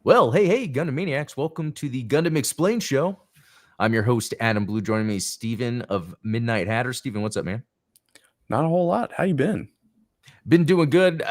Well, hey, Gundam Maniacs. Welcome to the Gundam Explained show. I'm your host, Adam Blue. Joining me is Steven of Midnight Hatter. Steven, what's up, man? Not a whole lot. How you been? Been doing good.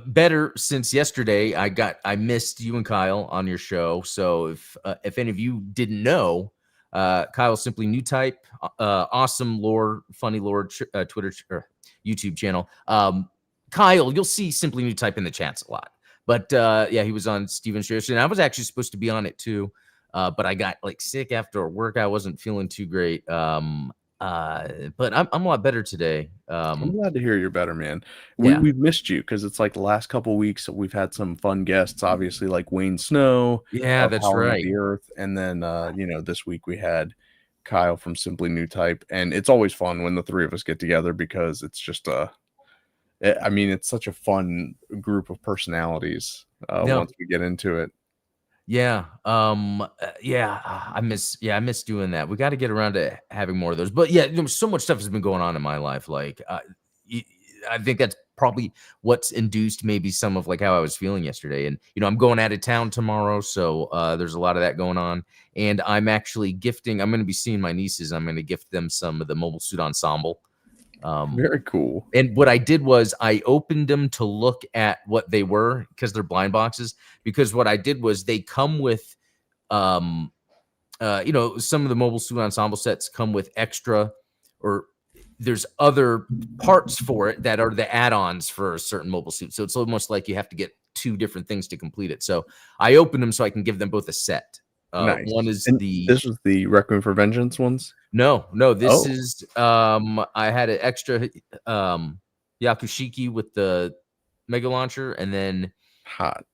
Better since yesterday. I missed you and Kyle on your show. So if any of you didn't know, Kyle's simply new type, awesome lore, funny lore, Twitter or YouTube channel. Kyle, you'll see simply new type in the chats a lot. But yeah, he was on Steven's show, and I was actually supposed to be on it too. But I got sick after work. I wasn't feeling too great. But I'm a lot better today. I'm glad to hear you're better, man. Yeah. We've missed you because it's like the last couple of weeks we've had some fun guests, obviously like Wayne Snow Yeah, of that's Howling at right. the Earth, and then this week we had Kyle from Simply New Type, and it's always fun when the three of us get together because it's just it's such a fun group of personalities No. once we get into it. Yeah. I miss doing that. We got to get around to having more of those. But yeah, so much stuff has been going on in my life. I think that's probably what's induced maybe some of how I was feeling yesterday. And I'm going out of town tomorrow, so there's a lot of that going on. And I'm actually gifting. I'm going to be seeing my nieces. I'm going to gift them some of the Mobile Suit Ensemble. Very cool. And what I did was I opened them to look at what they were because they're blind boxes. Because what I did was they come with, some of the Mobile Suit Ensemble sets come with extra, or there's other parts for it that are the add-ons for a certain mobile suit. So it's almost like you have to get two different things to complete it. So I opened them so I can give them both a set. Nice. One is this was the Requiem for Vengeance ones. No, this is I had an extra Yakushiki with the Mega Launcher, and then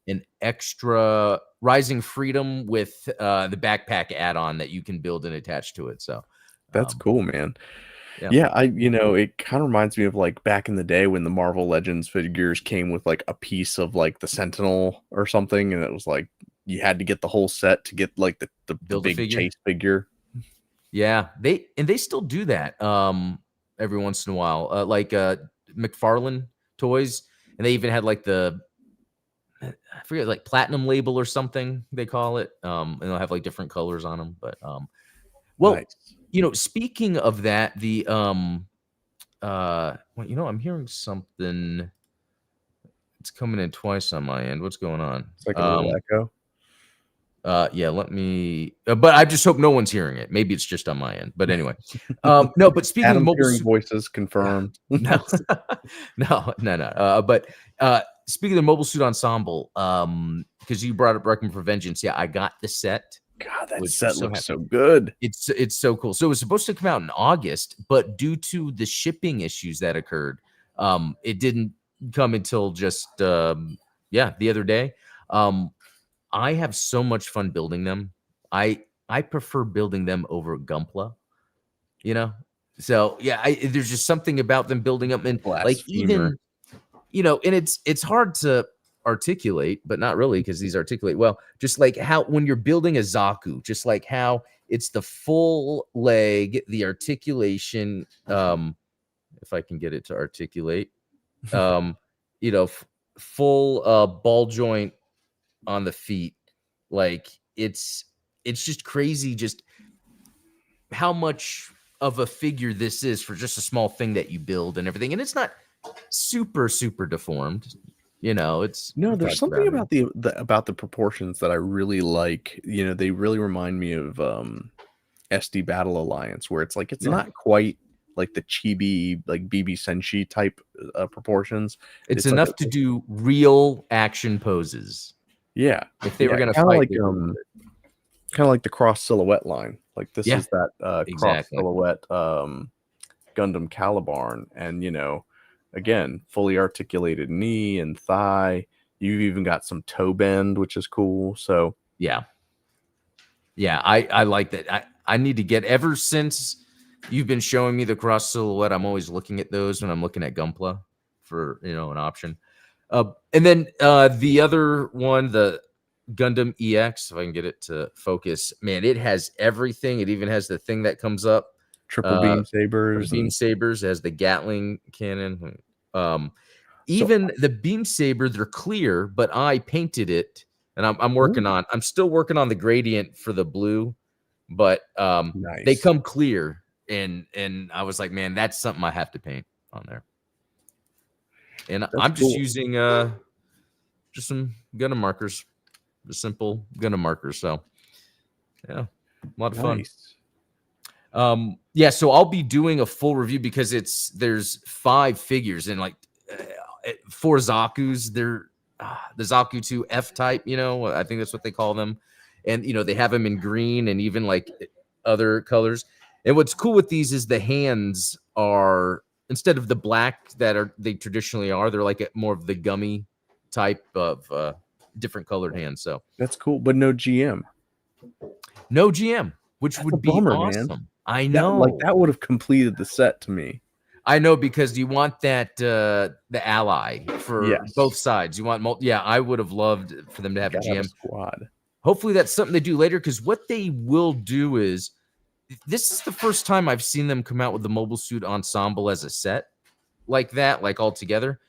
an extra Rising Freedom with the backpack add-on that you can build and attach to it. So that's cool, man. Yeah, it kind of reminds me of back in the day when the Marvel Legends figures came with a piece of the Sentinel or something, and it was you had to get the whole set to get the big chase figure. Yeah, they still do that every once in a while. McFarlane toys, and they even had I forget, platinum label or something they call it. And they'll have different colors on them. But nice. Speaking of that, I'm hearing something. It's coming in twice on my end. What's going on? It's like a little echo. Yeah, let me. But I just hope no one's hearing it. Maybe it's just on my end. But anyway, no. But speaking Adam's of mobile hearing voices, confirmed. no. But speaking of Mobile Suit Ensemble, because you brought up Requiem for Vengeance, yeah, I got the set. God, that set looks so good. It's so cool. So it was supposed to come out in August, but due to the shipping issues that occurred, it didn't come until just the other day. I have so much fun building them. I prefer building them over Gunpla, So yeah, there's just something about them building up, and even and it's hard to articulate, but not really because these articulate well. Just how when you're building a Zaku, just how it's the full leg, the articulation. If I can get it to articulate, full ball joint on the feet. It's just crazy just how much of a figure this is for just a small thing that you build and everything. And it's not super deformed. There's something about the proportions that I really like. They really remind me of SD Battle Alliance, where it's it's not quite like the chibi BB Senshi type proportions. It's enough to do real action poses. Yeah, if they were going to fight, kind of like the cross silhouette line. This is that cross silhouette Gundam Calibarn, and again, fully articulated knee and thigh. You've even got some toe bend, which is cool. So yeah, I like that. I need to get, ever since you've been showing me the cross silhouette, I'm always looking at those when I'm looking at Gunpla for an option. And then the other one, the Gundam EX, if I can get it to focus, man, it has everything. It even has the thing that comes up. Triple beam sabers. It has the Gatling cannon. Even the beam saber, they're clear, but I painted it and I'm still working on the gradient for the blue, but Nice. they come clear, and I was like, man, that's something I have to paint on there. And That's I'm just cool. using just some Gundam markers, the simple Gundam markers. So yeah, a lot of fun. Yeah, so I'll be doing a full review because there's 5 figures and like 4 Zaku's. They're the Zaku 2 F type, you know, I think that's what they call them. And you know, they have them in green and even like other colors. And what's cool with these is the hands are, instead of the black that they traditionally are, they're like more of the gummy type of different colored hands. So that's cool, but no GM. No GM, which That's a would be bummer, awesome. man. I know. That would have completed the set to me. I know, because you want that the ally for both sides. You want yeah, I would have loved for them to have a GM squad. Hopefully that's something they do later, because what they will do is, this is the first time I've seen them come out with the mobile suit ensemble as a set like that, like all together.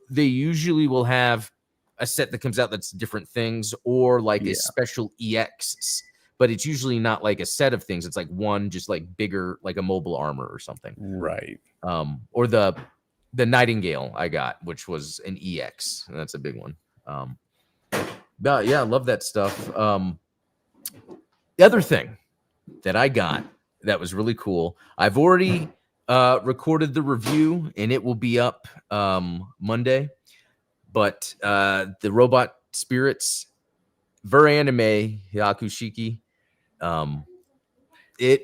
They usually will have a set that comes out that's different things, or like a special EX, but it's usually not like a set of things. It's like one just like bigger, like a mobile armor or something. Right. Or the Nightingale I got, which was an EX, and that's a big one. But yeah, I love that stuff. The other thing that I got that was really cool, I've already recorded the review, and it will be up Monday. But the Robot Spirits Ver-Anime Hyakushiki, it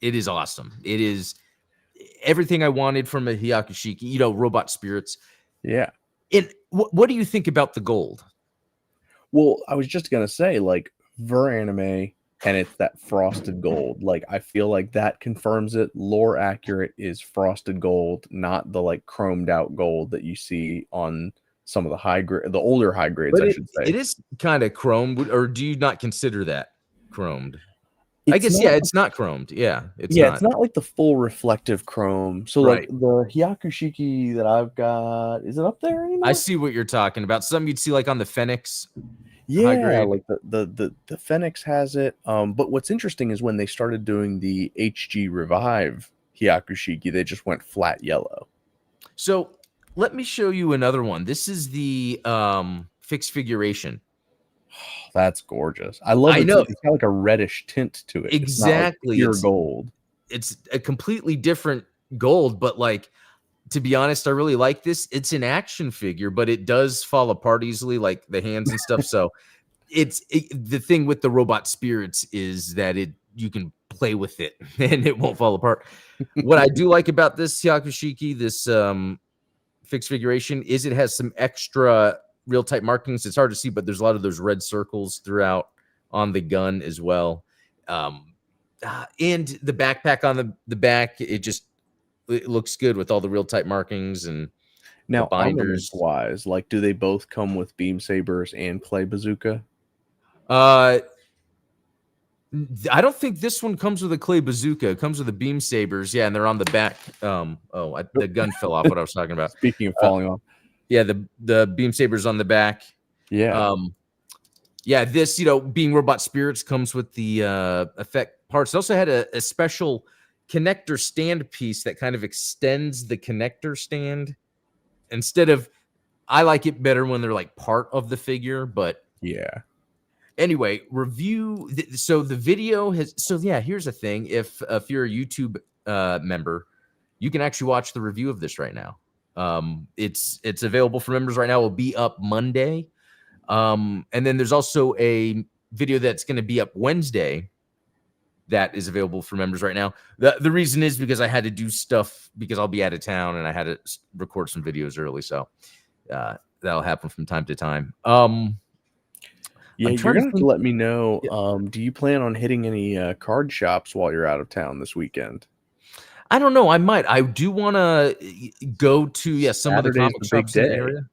is awesome. It is everything I wanted from a Hyakushiki, you know, Robot Spirits. Yeah. And what do you think about the gold? Well, I was just gonna say, like, Ver-Anime, and it's that frosted gold. Like, I feel like that confirms it. Lore accurate is frosted gold, not the like chromed out gold that you see on some of the older high grades, I should say. It is kind of chromed, or do you not consider that chromed? I guess it's not chromed. Yeah, it's not like the full reflective chrome. So like the Hyakushiki that I've got, is it up there anymore? I see what you're talking about. Some you'd see like on the Phoenix. Yeah, like the Phoenix has it. But what's interesting is when they started doing the HG Revive Hyakushiki, they just went flat yellow. So let me show you another one. This is the fixed figuration. That's gorgeous. I love it. It's got like a reddish tint to it. Exactly. It's not like pure gold. It's a completely different gold, but like, to be honest, I really like this. It's an action figure, but it does fall apart easily, like the hands and stuff. So the thing with the Robot Spirits is that you can play with it and it won't fall apart. What I do like about this Hyakushiki, this fixed figuration, is it has some extra real type markings. It's hard to see, but there's a lot of those red circles throughout on the gun as well. And the backpack on the back, it looks good with all the real type markings and now binders wise. Like, do they both come with beam sabers and clay bazooka? I don't think this one comes with a clay bazooka. It comes with the beam sabers. Yeah, and they're on the back. The gun fell off. What I was talking about. Speaking of falling off. Yeah, the beam sabers on the back. Yeah. Yeah, this, being Robot Spirits, comes with the effect parts. It also had a special connector stand piece that kind of extends the connector stand. I like it better when they're like part of the figure, but yeah. Anyway, review. So the video has. So yeah, here's the thing. If you're a YouTube member, you can actually watch the review of this right now. It's available for members right now. It will be up Monday. And then there's also a video that's going to be up Wednesday that is available for members right now. The reason is because I had to do stuff because I'll be out of town and I had to record some videos early. So that'll happen from time to time. Yeah, you're going to have to let me know. Do you plan on hitting any card shops while you're out of town this weekend? I don't know. I might. I do want to go to some of the comic shops in the area.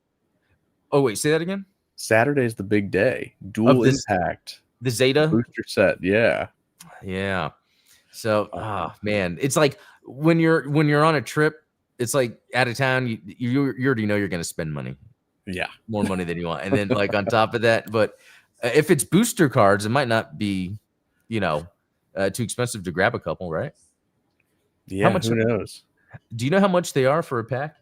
Oh, wait. Say that again? Saturday's the big day. Dual Impact. The Zeta? Booster set, yeah. Yeah. So, man. It's like when you're on a trip, it's like out of town, you already know you're going to spend money. Yeah. more money than you want. And then like on top of that, but if it's booster cards, it might not be, you know, too expensive to grab a couple, right? How Yeah, much who knows? do you know how much they are for a pack?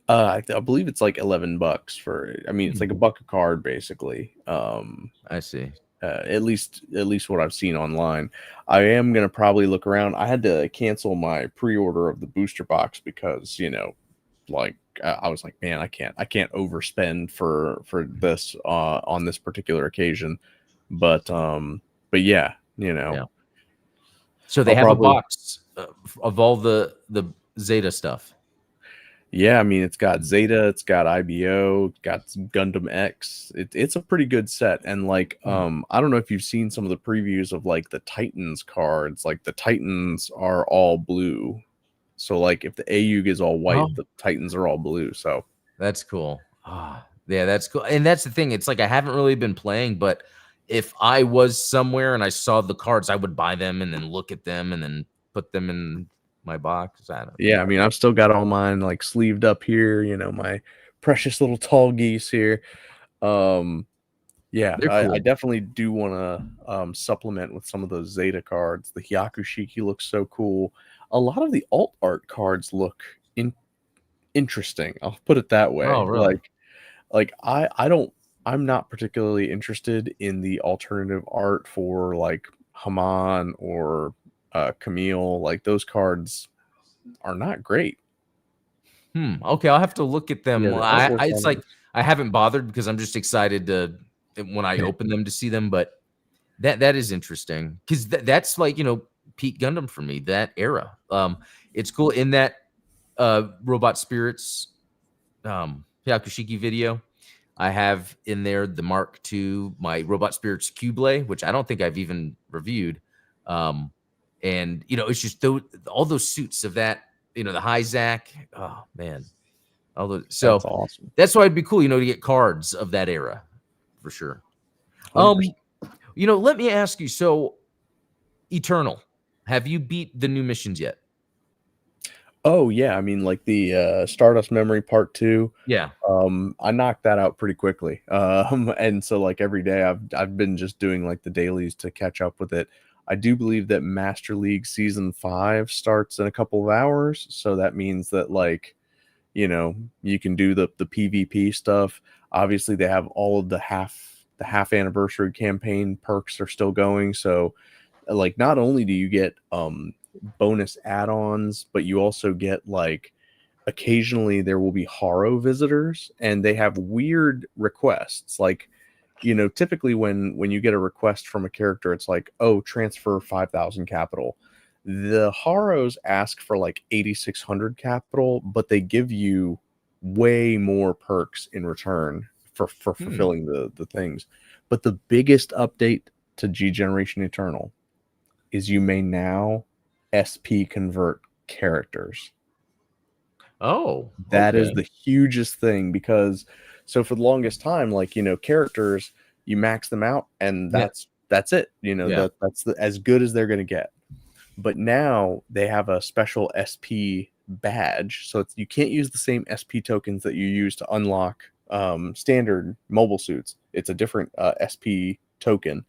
I believe it's like $11 for. I mean, it's Hmm, like $1 a card, basically. I see. At least what I've seen online. I am gonna probably look around. I had to cancel my pre-order of the booster box because like I was like, man, I can't overspend for this on this particular occasion. But yeah, Yeah. So they I'll have a probably. box of all the Zeta stuff. Yeah, I mean, it's got Zeta, it's got IBO, it's got Gundam X. It's a pretty good set. And like, Hmm. I don't know if you've seen some of the previews of like the Titans cards. Like the Titans are all blue. So like if the AUG is all white, Oh, the Titans are all blue. So that's cool. Ah, yeah, that's cool. And that's the thing. It's like I haven't really been playing, but if I was somewhere and I saw the cards, I would buy them and then look at them and then put them in my box. I don't yeah, know. I mean, I've still got all mine like sleeved up here, my precious little tall geese here. Um Yeah, They're I cool. definitely do want to supplement with some of those Zeta cards. The Hyakushiki looks so cool. A lot of the alt art cards look interesting. I'll put it that Oh, way. really? I'm not particularly interested in the alternative art for like Haman or Camille. Like those cards are not great. Okay, I'll have to look at Yeah, them. the I artwork it's on like I haven't bothered because I'm just excited to when I them. open them to see them. But that is interesting because that's like peak Gundam for me. That era. It's cool in that Robot Spirits Hyakushiki video. I have in there the Mark II, my Robot Spirits Cublé, which I don't think I've even reviewed. And it's just all those suits of that, the high Zac. Oh man, all those. That's So awesome. that's why it'd be cool, to get cards of that era for sure. 100%. Um, let me ask you. So, Eternal, have you beat the new missions yet? Oh yeah, I mean like the Stardust Memory Part 2. Yeah. I knocked that out pretty quickly. And so like every day I've been just doing like the dailies to catch up with it. I do believe that Master League Season 5 starts in a couple of hours, so that means that like, you can do the PvP stuff. Obviously they have all of the half anniversary campaign perks are still going, so like not only do you get bonus add-ons, but you also get like occasionally there will be Haro visitors and they have weird requests. Like, typically when you get a request from a character, it's like, oh, transfer 5,000 capital. The Haros ask for like 8,600 capital, but they give you way more perks in return for Hmm. fulfilling the things. But the biggest update to G Generation Eternal is you may now SP convert characters. Oh, That is okay. the hugest thing because so for the longest time, like characters, you max them out and Yeah. that's it. Yeah. That's as good as they're gonna get. But now they have a special SP badge, so you can't use the same SP tokens that you use to unlock standard mobile suits. It's a different SP token,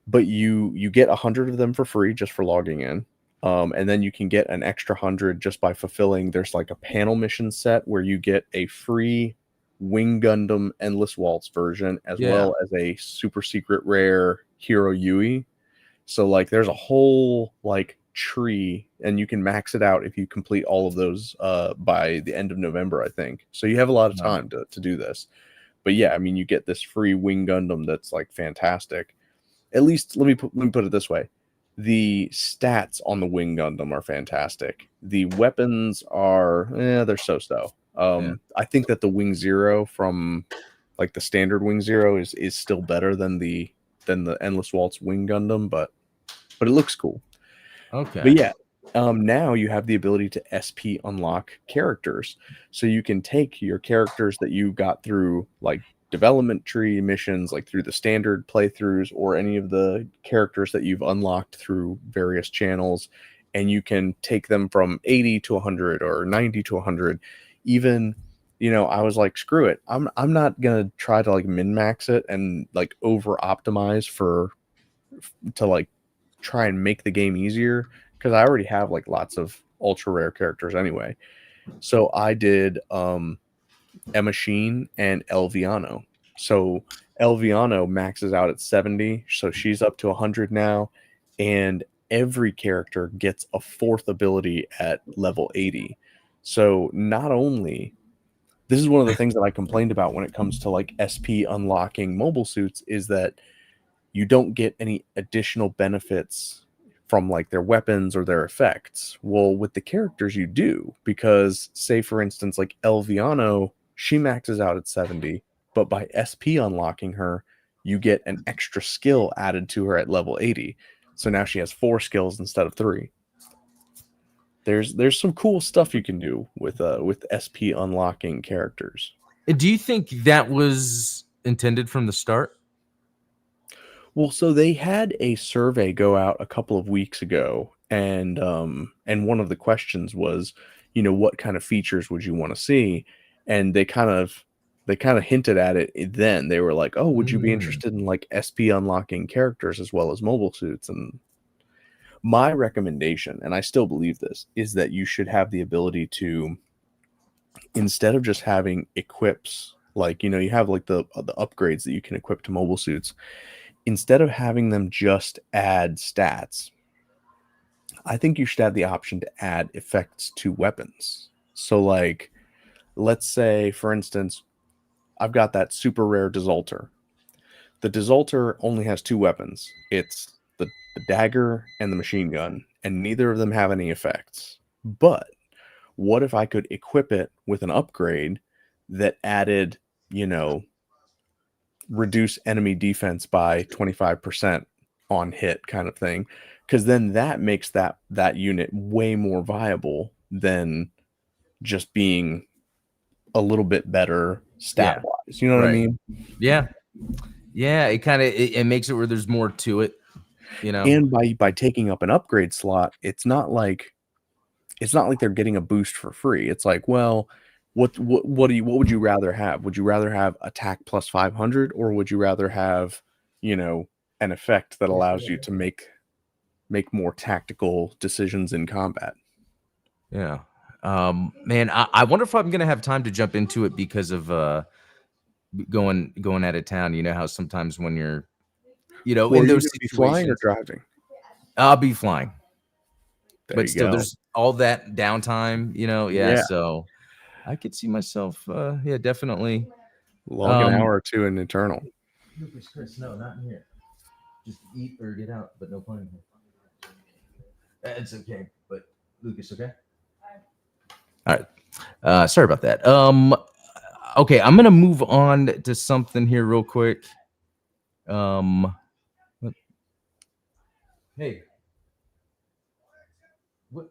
but you get 100 of them for free just for logging in. And then you can get an extra 100 just by fulfilling. There's like a panel mission set where you get a free Wing Gundam Endless Waltz version as Yeah. well as a super secret rare Hero Yui. So like there's a whole like tree and you can max it out if you complete all of those by the end of November, I think. So you have a lot of Wow. time to do this. But yeah, I mean you get this free Wing Gundam that's like fantastic. At least let me put it this way: the stats on the Wing Gundam are fantastic. The weapons are they're so. Yeah. I think that the Wing Zero from like the standard Wing Zero is still better than the Endless Waltz Wing Gundam, but it looks cool. But Okay. yeah, now you have the ability to SP unlock characters. So you can take your characters that you got through like development tree missions, like through the standard playthroughs, or any of the characters that you've unlocked through various channels, and you can take them from 80 to 100 or 90 to 100. Even I was like, screw it. I'm not gonna try to like min max it and like over optimize to like try and make the game easier, because I already have like lots of ultra rare characters anyway. So I did Machine and Elviano. So Elviano maxes out at 70, so she's up to 100 now, and every character gets a fourth ability at level 80. So not only, this is one of the things that I complained about when it comes to like SP unlocking mobile suits, is that you don't get any additional benefits from like their weapons or their effects. Well, with the characters you do, because say for instance like Elviano, she maxes out at 70, but by SP unlocking her, you get an extra skill added to her at level 80. So now she has 4 skills instead of 3. There's some cool stuff you can do with SP unlocking characters. Do you think that was intended from the start? Well, so they had a survey go out a couple of weeks ago, and one of the questions was, what kind of features would you want to see? And they kind of hinted at it then. They were like, "Oh, would you be interested in like SP unlocking characters as well as mobile suits?" And my recommendation, and I still believe this, is that you should have the ability to, instead of just having equips, like, you have like the upgrades that you can equip to mobile suits, instead of having them just add stats, I think you should have the option to add effects to weapons. So like, let's say for instance, I've got that super rare Desulter. The Desulter only has 2 weapons. It's the dagger and the machine gun, and neither of them have any effects. But what if I could equip it with an upgrade that added, reduce enemy defense by 25% on hit kind of thing? Because then that makes that unit way more viable than just being a little bit better stat wise. You know what I mean? Yeah. It kind of it makes it where there's more to it, And by taking up an upgrade slot, it's not like they're getting a boost for free. It's like, well, what would you rather have? Would you rather have attack plus 500, or would you rather have, an effect that allows you to make more tactical decisions in combat? Yeah. Man, I wonder if I'm gonna have time to jump into it because of going out of town. You know how sometimes when you're, Well, in are you those going to be flying or situations, driving? I'll be flying. There But you still, go. there's all that downtime, Yeah. So I could see myself, definitely. Log an hour or two in Eternal. Lucas, Chris, no, not in here. Just eat or get out, but no playing here. It's okay, but Lucas, okay? All right. Sorry about that. Okay, I'm gonna move on to something here real quick. Hey. What?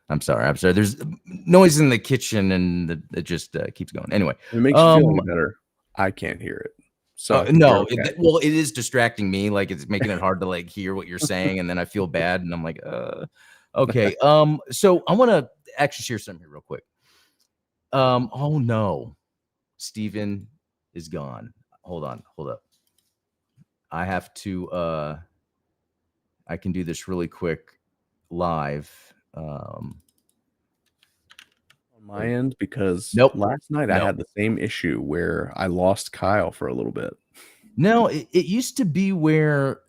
I'm sorry. There's noise in the kitchen, and it just keeps going. Anyway, If it makes you feel any better, I can't hear it. So I think no, okay. Well, it is distracting me. Like, it's making it hard to like hear what you're saying, and then I feel bad, and I'm like, okay. So I want to actually share something here real quick. Oh no, Steven is gone. Hold up. I have to. I can do this really quick live. On my end, because Nope. last night I had the same issue where I lost Kyle for a little bit. No, it used to be where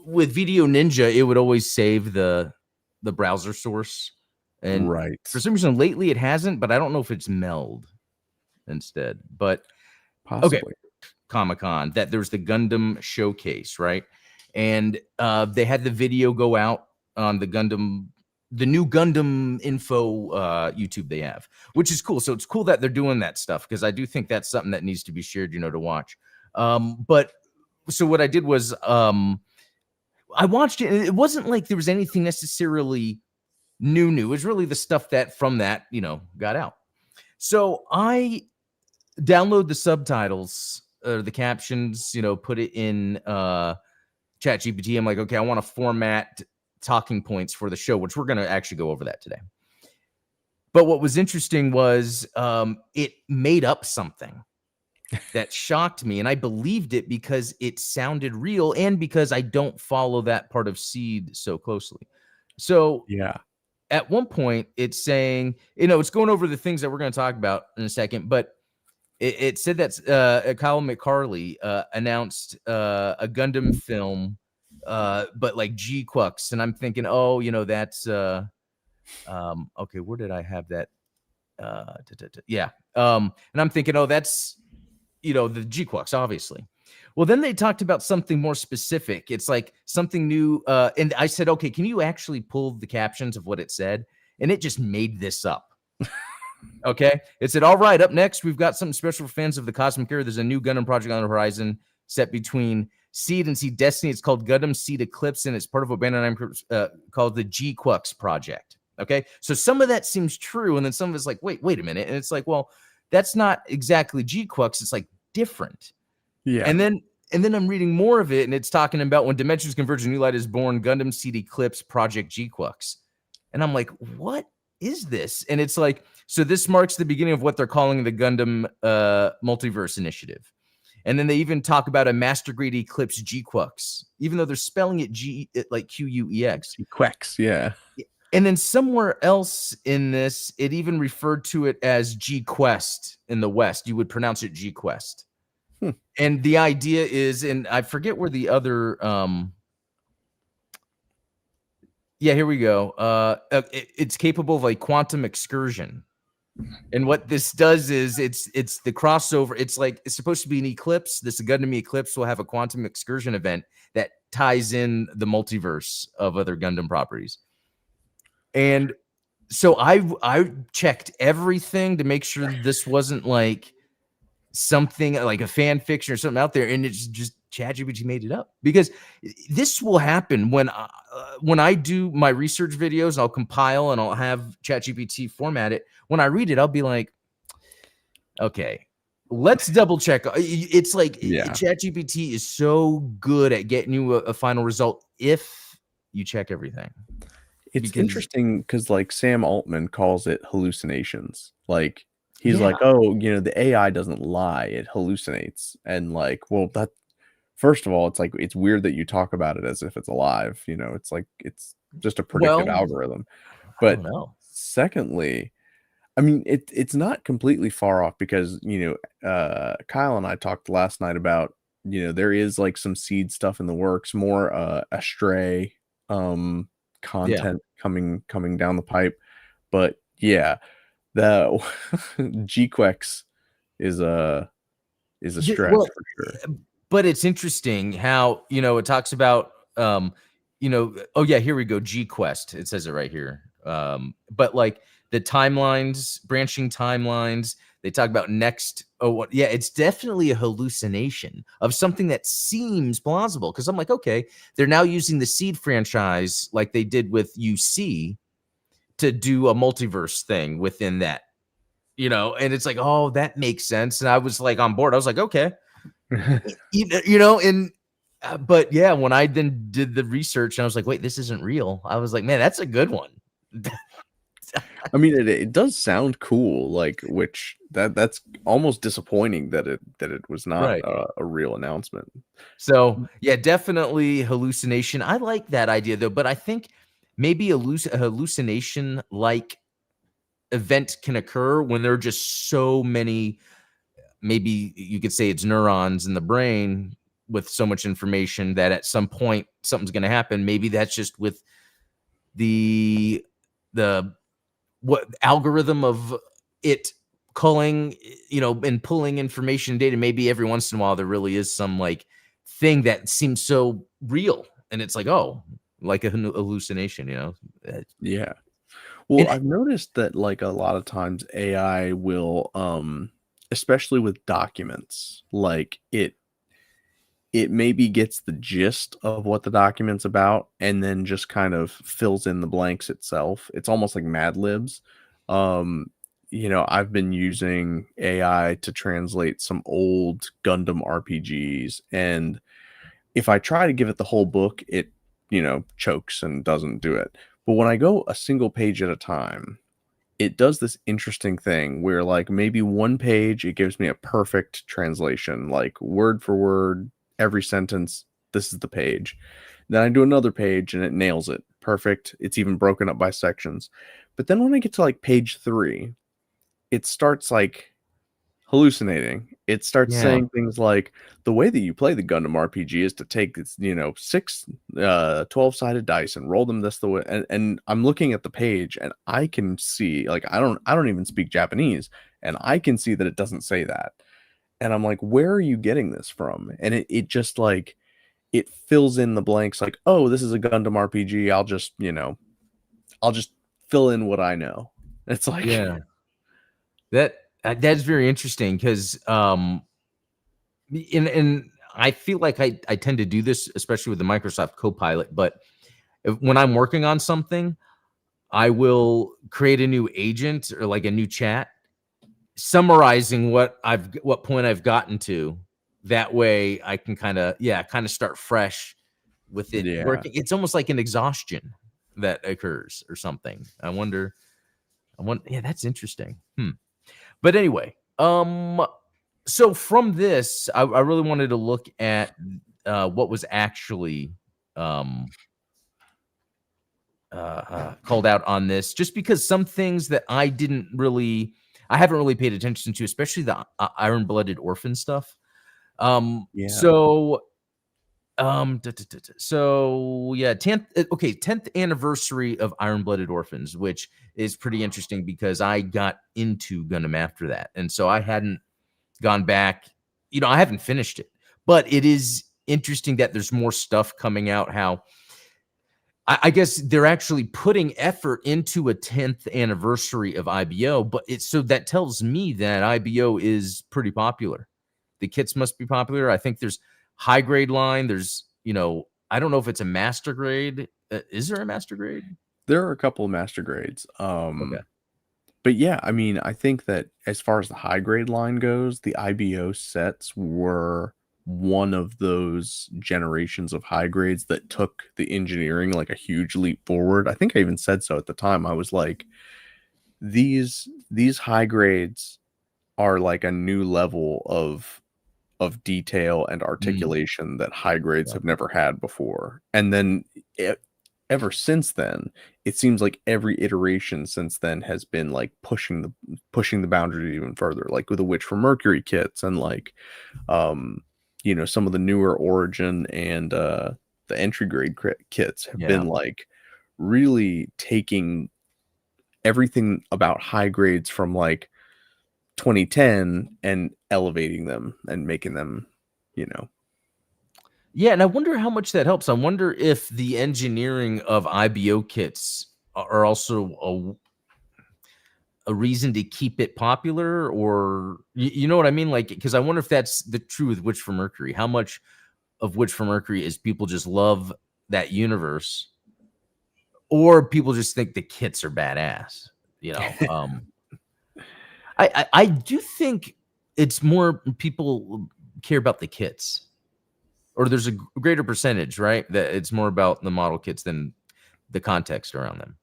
with Video Ninja, it would always save the browser source. And right. For some reason, lately it hasn't, but I don't know if it's Meld instead. But possibly. Okay, Comic-Con, that there's the Gundam showcase, right? And they had the video go out on the new Gundam info YouTube they have, which is cool. So it's cool that they're doing that stuff, because I do think that's something that needs to be shared, to watch. But so what I did was I watched it, and it wasn't like there was anything necessarily new. It was really the stuff that from that, got out. So I download the subtitles or the captions, put it in ChatGPT. I'm like, okay, I want to format talking points for the show, which we're going to actually go over that today. But what was interesting was it made up something that shocked me, and I believed it because it sounded real and because I don't follow that part of Seed so closely. So Yeah. at one point, it's saying, it's going over the things that we're going to talk about in a second, but it said that Kyle McCarley announced a Gundam film, but like G-Quux, and I'm thinking, oh, that's okay. Where did I have that? Yeah, and I'm thinking, oh, that's the G-Quux, obviously. Well, then they talked about something more specific. It's like something new, and I said, okay, can you actually pull the captions of what it said? And it just made this up. Okay. It said, all right, up next, we've got something special for fans of the Cosmic Era. There's a new Gundam project on the horizon set between Seed and Seed Destiny. It's called Gundam Seed Eclipse, and it's part of a Bandai Namco called the G-Quux Project. Okay. So some of that seems true. And then some of it's like, wait a minute. And it's like, well, that's not exactly G-Quux. It's like different. Yeah. And then I'm reading more of it, and it's talking about when dimensions converge, a new light is born, Gundam Seed Eclipse Project G-Quux. And I'm like, what is this? And it's like, so this marks the beginning of what they're calling the Gundam Multiverse Initiative. And then they even talk about a master grade Eclipse G-Quux, even though they're spelling it like Q-U-E-X. G-Quex, yeah. And then somewhere else in this, it even referred to it as G-Quest in the West. You would pronounce it G-Quest. And the idea is, and I forget where the other, yeah, here we go. It's capable of like quantum excursion. And what this does is it's the crossover. It's like, it's supposed to be an eclipse. This Gundam Eclipse will have a quantum excursion event that ties in the multiverse of other Gundam properties. And so I checked everything to make sure this wasn't like something like a fan fiction or something out there, and it's just ChatGPT made it up. Because this will happen when I do my research videos. I'll compile and I'll have ChatGPT format it. When I read it, I'll be like, okay, let's double check. It's like ChatGPT is so good at getting you a final result if you check everything. It's interesting because like Sam Altman calls it hallucinations. Like he's like, oh, the AI doesn't lie, it hallucinates. And like, well, that first of all, it's like, it's weird that you talk about it as if it's alive. It's like, it's just a predictive algorithm. But secondly, I mean, it's not completely far off because, Kyle and I talked last night about, there is like some Seed stuff in the works, more Astray content coming down the pipe. But yeah, the G-Quex is a stretch for sure. But it's interesting how it talks about oh yeah, here we go, G-Quest. It says it right here. But like the timelines, branching timelines, they talk about next. It's definitely a hallucination of something that seems plausible. Because I'm like, okay, they're now using the Seed franchise like they did with UC to do a multiverse thing within that, and it's like, oh, that makes sense. And I was like on board. I was like, okay, and but yeah, when I then did the research and I was like, wait, this isn't real. I was like, man, that's a good one. I mean, it does sound cool, like, which that's almost disappointing that it was not a real announcement. So yeah, definitely hallucination. I like that idea though, but I think maybe a hallucination like event can occur when there are just so many, maybe you could say it's neurons in the brain with so much information that at some point something's going to happen. Maybe that's just with the what algorithm of it culling, and pulling information data. Maybe every once in a while there really is some like thing that seems so real, and it's like, oh, like a hallucination, Yeah. Well, I've noticed that like a lot of times AI will, especially with documents, like it maybe gets the gist of what the document's about and then just kind of fills in the blanks itself. It's almost like Mad Libs. I've been using AI to translate some old Gundam RPGs, and if I try to give it the whole book, it, chokes and doesn't do it. But when I go a single page at a time, it does this interesting thing where like maybe one page it gives me a perfect translation, like word for word, every sentence, this is the page. Then I do another page and it nails it. Perfect. It's even broken up by sections. But then when I get to like page 3, it starts like hallucinating. It starts Yeah. saying things like the way that you play the Gundam RPG is to take this, 6 12-sided dice and roll them this the way, and I'm looking at the page and I can see, like, I don't even speak Japanese, and I can see that it doesn't say that. And I'm like, where are you getting this from? And it just like it fills in the blanks like, oh, this is a Gundam RPG. I'll just fill in what I know. It's like Yeah. That's very interesting because and I feel like I tend to do this, especially with the Microsoft Copilot. But when I'm working on something, I will create a new agent or like a new chat, summarizing what point I've gotten to. That way, I can kind of start fresh with it yeah. working. It's almost like an exhaustion that occurs or something. Yeah, that's interesting. But anyway, so from this, I really wanted to look at what was actually um, called out on this, just because some things that I haven't really paid attention to, especially the iron-blooded orphan stuff. Yeah. So yeah, 10th anniversary of Iron-Blooded Orphans, which is pretty interesting because I got into Gundam after that, and so I hadn't gone back. I haven't finished it, but it is interesting that there's more stuff coming out. How I guess they're actually putting effort into a 10th anniversary of IBO, but so that tells me that IBO is pretty popular. The kits must be popular. I think there's high grade line. There's, I don't know if it's a master grade. Is there a master grade? There are a couple of master grades. Okay. But yeah, I mean, I think that as far as the high grade line goes, the IBO sets were one of those generations of high grades that took the engineering like a huge leap forward. I think I even said so at the time. I was like, these high grades are like a new level of detail and Mm, articulation that high grades yeah. have never had before. And then ever since then, it seems like every iteration since then has been like pushing the boundary even further, like with the Witch from Mercury kits and like um some of the newer Origin and the entry grade kits have Yeah. been like really taking everything about high grades from like 2010 and elevating them and making them, you know. Yeah. And I wonder how much that helps. I wonder if the engineering of IBO kits are also a reason to keep it popular, or you know what I mean? Like, because I wonder if that's the true with Witch from Mercury. How much of Witch from Mercury is people just love that universe, or people just think the kits are badass? You know, I do think it's more people care about the kits, or there's a greater percentage, right? That it's more about the model kits than the context around them.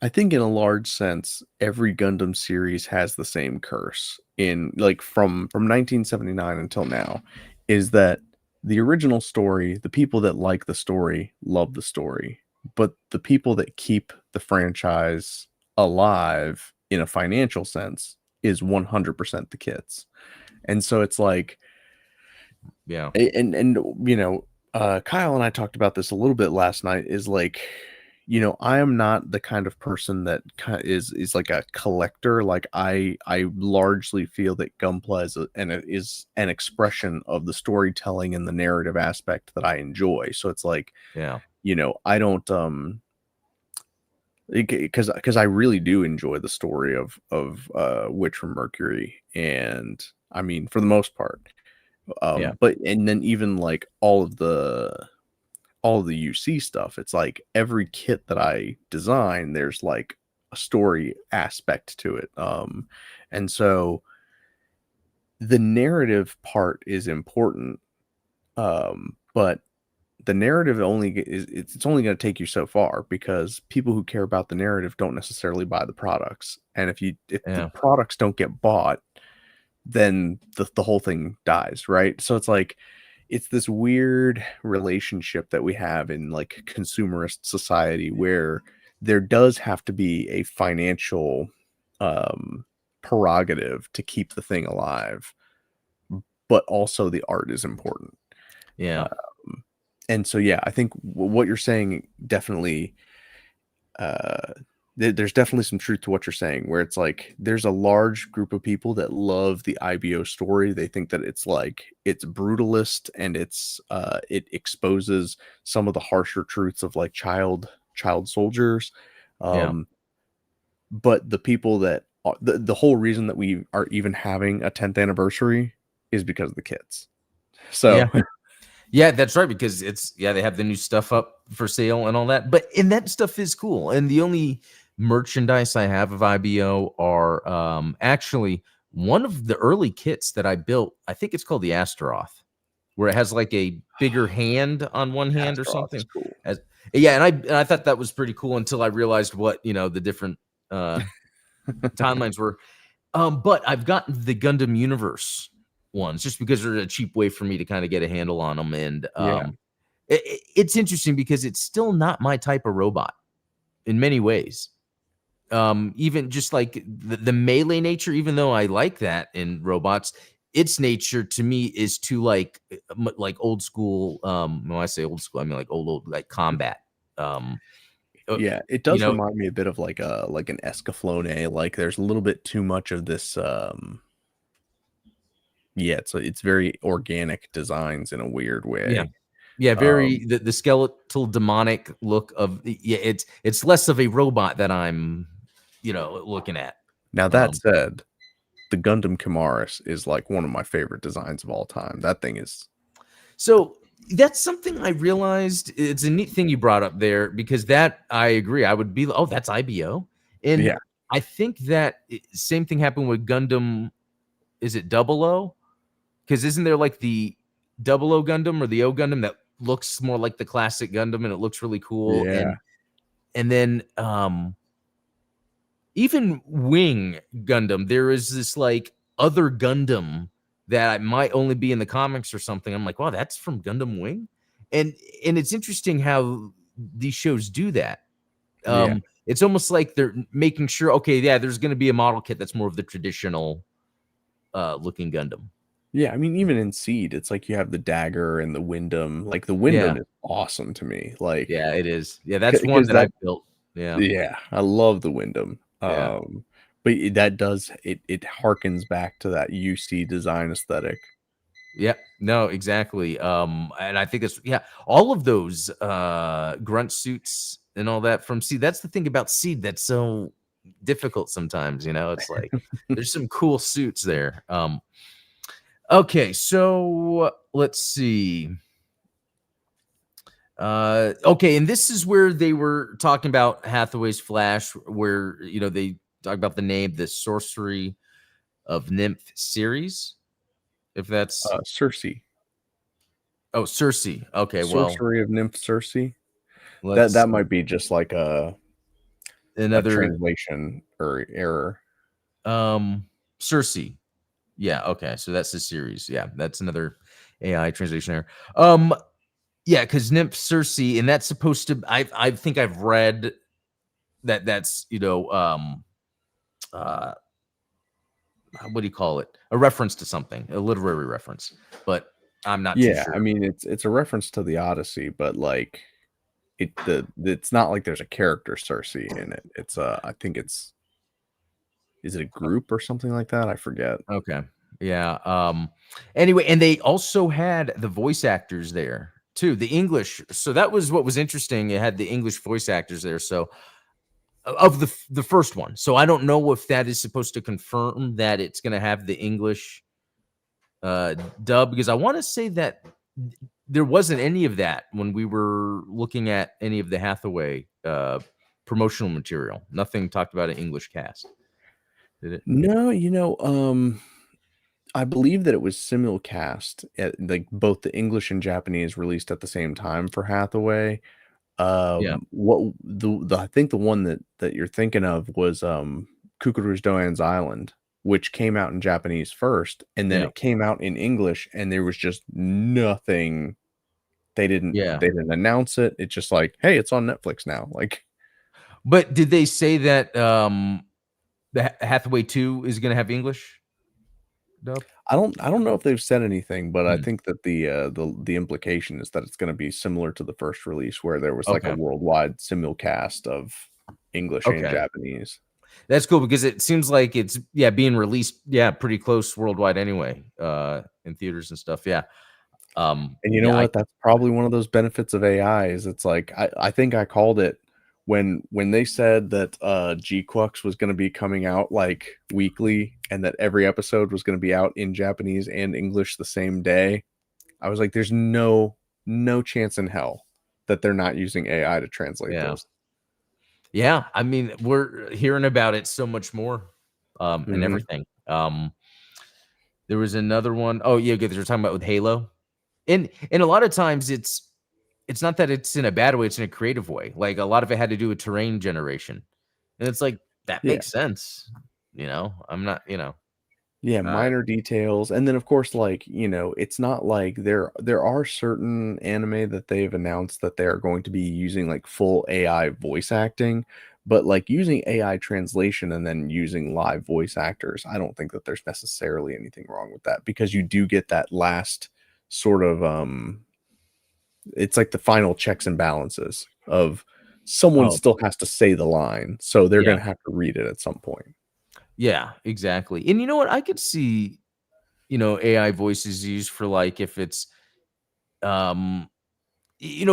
I think in a large sense, every Gundam series has the same curse in like from 1979 until now, is that the original story, the people that like the story love the story, but the people that keep the franchise alive in a financial sense is 100% the kits. And so it's like Yeah, and Kyle and I talked about this a little bit last night, is like, I am not the kind of person that is like a collector. Like I largely feel that Gunpla is an expression of the storytelling and the narrative aspect that I enjoy. So it's like, yeah, I don't because I really do enjoy the story of Witch from Mercury, and I mean, for the most part. yeah, But and then even like all the UC stuff, it's like every kit that I design, there's like a story aspect to it. And so the narrative part is important. But the narrative it's only going to take you so far, because people who care about the narrative don't necessarily buy the products. And if the products don't get bought, then the whole thing dies, right? So it's like, it's this weird relationship that we have in like consumerist society, where there does have to be a financial prerogative to keep the thing alive, but also the art is important. Yeah. And so, yeah, I think what you're saying definitely, there's definitely some truth to what you're saying, where it's like there's a large group of people that love the IBO story. They think that it's like, it's brutalist, and it exposes some of the harsher truths of like child soldiers. Yeah. But the people that the whole reason that we are even having a 10th anniversary is because of the kids. So Yeah. Yeah, that's right, because they have the new stuff up for sale and all that. And that stuff is cool. And the only merchandise I have of IBO are actually one of the early kits that I built. I think it's called the Astaroth, where it has like a bigger hand on one hand or Astaroth is something. cool. Yeah, and I thought that was pretty cool until I realized what, the different timelines were. But I've gotten the Gundam Universe ones just because they're a cheap way for me to kind of get a handle on them. And it's interesting because it's still not my type of robot in many ways. Even just like the melee nature, even though I like that in robots, its nature to me is too like old school. When I say old school, I mean like old like combat. Yeah, it does remind me a bit of like an Escaflowne. Like there's a little bit too much of this. Yeah, it's very organic designs in a weird way. Yeah, very the skeletal demonic look of it's less of a robot that I'm looking at. Now that said, the Gundam Chimaris is like one of my favorite designs of all time. That thing is so. That's something I realized. It's a neat thing you brought up there, because that I agree. I would be, oh, that's IBO. And yeah. I think that same thing happened with Gundam. Is it 00? Because isn't there like the 00 Gundam or the O Gundam that looks more like the classic Gundam, and it looks really cool. Yeah. And then even Wing Gundam, there is this like other Gundam that might only be in the comics or something. I'm like, wow, that's from Gundam Wing. And it's interesting how these shows do that. It's almost like they're making sure, okay, yeah, there's going to be a model kit that's more of the traditional looking Gundam. Yeah, I mean, even in Seed, it's like you have the dagger and the Windom. Like the Windom is awesome to me. Like, yeah, it is. Yeah, that's one that I built. Yeah, I love the Windom. But that does it harkens back to that UC design aesthetic. Yeah, no, exactly. And I think it's all of those grunt suits and all that from Seed. That's the thing about Seed that's so difficult sometimes, it's like there's some cool suits there. Okay, so let's see. Okay, and this is where they were talking about Hathaway's Flash, where they talk about the name, the Sorcery of Nymph series. If that's Cersei. Oh, Cersei. Okay, Sorcery of Nymph Cersei. That might be just like another translation or error. Cersei. Yeah, okay. So that's the series. Yeah, that's another AI translation error. Yeah, because Nymph Cersei, and that's supposed to I think I've read that's what do you call it? A reference to something, a literary reference. But I'm not too sure. I mean it's a reference to the Odyssey, but like it's not like there's a character Cersei in it. It's I think is it a group or something like that? I forget. Okay. Yeah. Anyway, and they also had the voice actors there too, the English. So that was what was interesting. It had the English voice actors there. So of the first one. So I don't know if that is supposed to confirm that it's going to have the English dub, because I want to say that there wasn't any of that when we were looking at any of the Hathaway promotional material. Nothing talked about an English cast. Did it? No, I believe that it was simulcast at, like, both the English and Japanese released at the same time for Hathaway. Yeah, What the I think the one that you're thinking of was, Kukuru's Doan's Island, which came out in Japanese first, and then yeah, it came out in English, and there was just nothing. yeah. They didn't announce it. It's just like, "Hey, it's on Netflix now." Like, But did they say that, the Hathaway 2 is gonna have English dub? I don't know if they've said anything, but I Hmm, think that the implication is that it's gonna be similar to the first release where there was, like, a okay, worldwide simulcast of English and okay. Japanese. That's cool because it seems like it's, yeah, being released, yeah, pretty close worldwide anyway, in theaters and stuff, yeah. And you know Yeah, I what? That's probably one of those benefits of AI is it's like I think I called it when they said that G-Quux was gonna be coming out like weekly and that every episode was gonna be out in Japanese and English the same day. I was like, there's no chance in hell that they're not using AI to translate yeah. those. Yeah, I mean, we're hearing about it so much more, and Mhm. everything. There was another one. Oh, yeah, good, you're talking about with Halo. And a lot of times it's not that it's in a bad way, it's in a creative way. Like, a lot of it had to do with terrain generation, and it's like, that Yeah. makes sense, I'm not, Yeah, uh minor details, and then, of course, like, it's not like there are certain anime that they've announced that they are going to be using, like, full AI voice acting, but, like, using AI translation and then using live voice actors, I don't think that there's necessarily anything wrong with that because you do get that last sort of, it's like the final checks and balances of someone Oh, still has to say the line, so they're yeah. gonna have to read it at some point. Yeah, exactly. And you know what? I could see, AI voices used for, like, if it's, um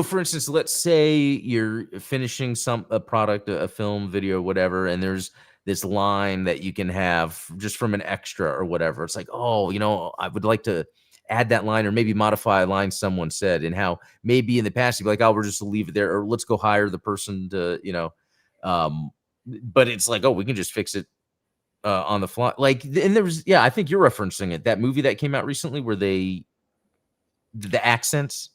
for instance, let's say you're finishing a product, a film, video, whatever, and there's this line that you can have just from an extra or whatever. It's like, oh, I would like to add that line or maybe modify a line someone said, and how maybe in the past you'd be like, oh, we'll just leave it there, or let's go hire the person to, um, but it's like, oh, we can just fix it on the fly. Like, and there was, yeah, I think you're referencing it. That movie that came out recently where the accents.